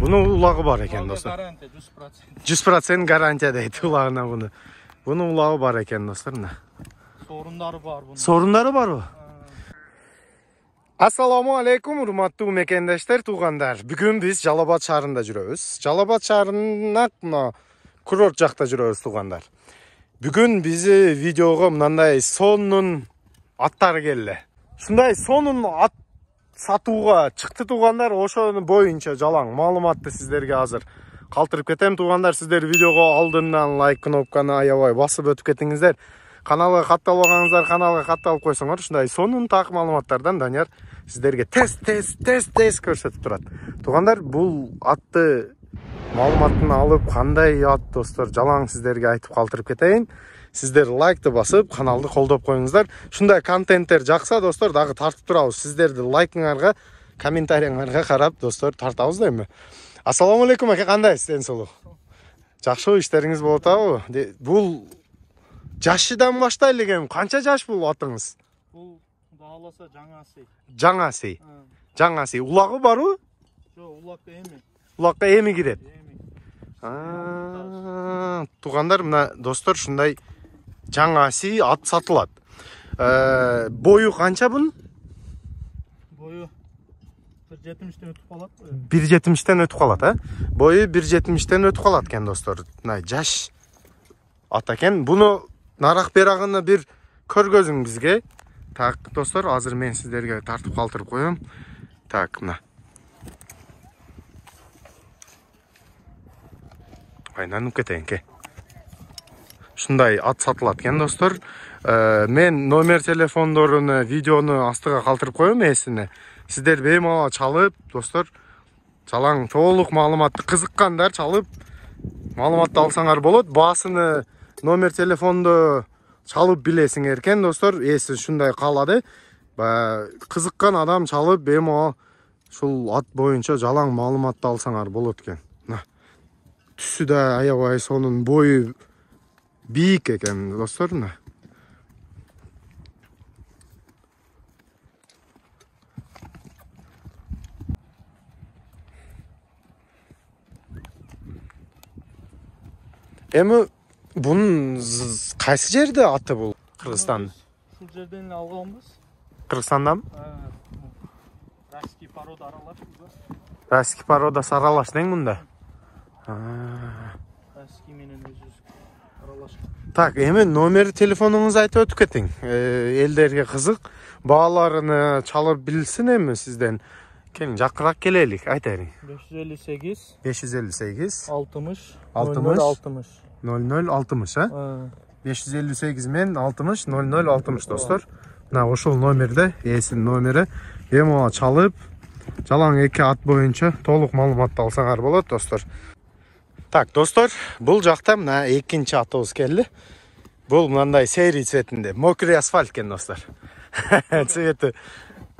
Bunun ulağı var eken dostlar. Garanti 100% garantiya deydi ulağına bunu. Bunun ulağı var eken dostlar. sorunları var bunun. Sorunları var o. Assalamu alaikum urmatlı mekendaşlar, tuğanlar. Bugün biz Жалал-Абад şahrında жүрөбүz. Жалал-Абад şahrına kurort жақта жүрөбүz tuğanlar. Bugün bizi videoga mындай сонун аттары келди. Шундай сонун ат сатууга чыкты туғандар, ошонун боюнча жалаң маалыматты сиздерге азыр калтырып кетем туғандар. Сиздер видеого алдынан лайк кнопканы аябай басып өтүп кетиңиздер. Каналга катталбагаңыздар, каналга катталып койсоңор, ушундай сонун так маалыматтардан Данияр сиздерге тез көрсөтүп турат. Туғандар, бул атты маалыматын алып кандай ат достор, жалаң сиздерге айтып калтырып кетейин. Сиздер лайкты басып, каналды колдоп коюңуздар. Шундай контенттер жакса достор, дагы тартып турабыз. Сиздерди лайкыңарга, комментарийиңарга карап достор тартабыз дейми. Ассаламу алейкум аке, кандайсыз, ден соолук? Жакшы, иштериңиз болуп атабы? Бул жашыдан баштайлы экен. Канча жаш бул атыңыз? Бул дааласа жаңасы. Улагы барбы? Жок, улакка эми. Улакка эми кирет. Туғандар, мына достор, шундай жаңасы ат сатылат. Бою канча бун? Бою 1.70-тен өтүп калат. 1.70-тен өтүп калат, а? Бою 1.70-тен өтүп калат экен достор. Мына жаш ат экен. Буну нарак берагыны бир көргөзүң бизге. Так, достор, азыр мен сиздерге тартып калтырып коем. Так, мына. Айнанып кетейинке. Шундай ат сатылат экен достор. Мен номер телефондоруну, видеону астыга калтырып коем эсине. Сиздер беймала чалып, достор, жалаң толук маалыматты кызыккандар чалып маалыматты алсаңар болот. Баасыны номер телефонду чалып билесиңер экен достор. Эси шундай калады. Кызыккан адам чалып беймала ушул ат боюнча жалаң маалыматты алсаңар болот экен. Түсү да аябай сонун, бою бийик экен достор. Эми бунун кайсы жерде аты бул? Кыргызстан. Ушул жерден алганбыз. Кыргызстандамы? Российский порода аралаш. Российский порода саралаш дең мында. Российский менен өзүбүз аралаш. Так, эми номер телефонуңузду айтып өтүп кетиң. Элдерге кызык, бааларыны чалып билсин эми сизден. Келиң, жакыраак келелик, айтайын. 558 60 0060, а? 558 мен 60 0060 достор. Мына ошол номерде, эсин номери, эми чалып, жалаң эки ат боюнча толук маалыматты алсаңар болот достор. Так, достор, бул жакта мына экинчи атыбыз келди. Бул мындай серий цветинде, мокрый асфальт экен достор. Цвети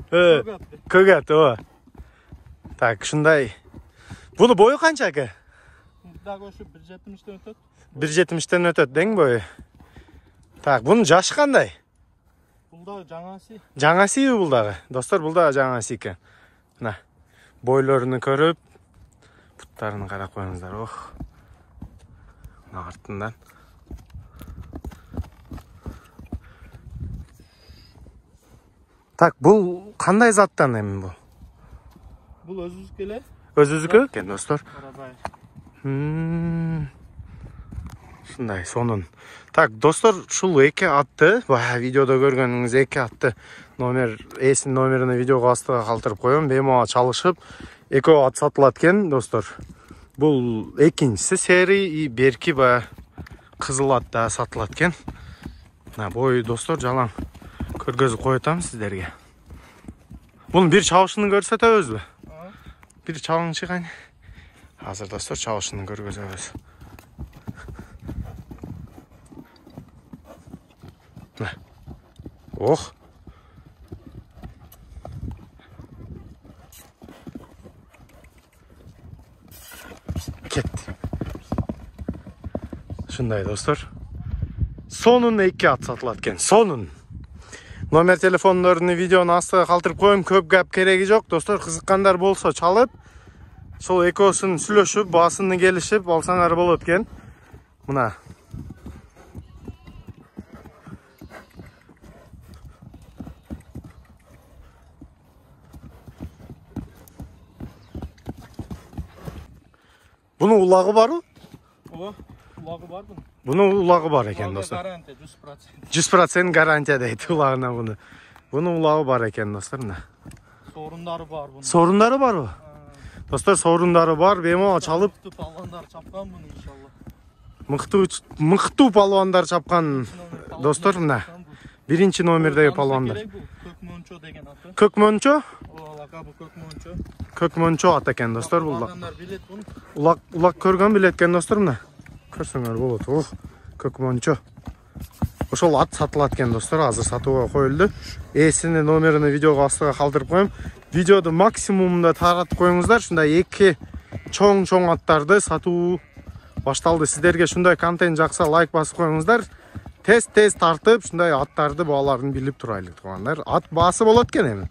көк ат, о. Так, шундай. Буну бою канча эке? Дагы ошо 1.70-тен өтөт. 1.70-тен өтөт дең бою. Так, бунун жашы кандай? Бул дагы жаңасы. Жаңасы бул дагы. Достор, бул дагы жаңасы экен. Мына бойлорун көрүп, буттарын карап коюңуздар. Ох. Мына артынан. Так, бул кандай заттан эми бул? Бул өзүбүзгө эле. Өзүбүзгө экен достор. Карабай. Шундай сонун. Так, достор, ушул эки атты, видеодо көргөнүңүз эки атты номер, эсин номерини видеого астыга калтырып коем. Беймала чалышып, экөө ат сатылат экен достор. Бул экинчиси серий, берки кызыл ат да сатылат экен. Мына бою достор жалаң көргөзүп коетам сиздерге. Бунун бир чабышын көрсөтөбүзбү? Бир чабың чыгайын. Азыр достор чабышын көргөзөбүз. Ох. Кетти. Шундай достор. Сонун эки ат сатылат экен. Сонун. Номер телефондорун видеонун астыга калтырып коем. Көп гап кереги жок. Достор, кызыккандар болсо чалып, сол экөөсүн сүйлөшүп, баасыны келишип алсаңар болот экен. Мына. Bunun uлагы барбы? Ооба, улагы бар бунун. Bunun uлагы бар экен, достор. Гарантия 100%. 100% гарантия дейт улагына буну. Bunun uлагы бар экен, достор. Мына. Сорундары бар бунун. Сорундары барбы? Достор, сорундары бар. Бемо чалып, Мыкты палвандар чапкан буну иншалла. мыкты палвандар чапкан. Достор, мына. Биринчи номердеги палвандар. Көкмөнчө деген аты. Көкмөнчө? Ооба, лакабы Көкмөнчө. Көкмөнчө ат экен, достор, бул. Адамдар билет буну. Улак көргөн билет экен, достор, мына. Көрсөңөр болот. Ох, көкмөнчө. Ошол ат сатылат экен, достор, азыр сатууга коюлду. Эсини, номерини видеого астыга калтырып коем. Видеоду максимумда таратып коюңуздар. Ушундай эки чоң аттарды сатуу башталды. Сиздерге ушундай контент жакса лайк басып коюңуздар. Тез тартып, ушундай аттарды бааларын билип турайлы туугандар. Ат баасы болот экен эми.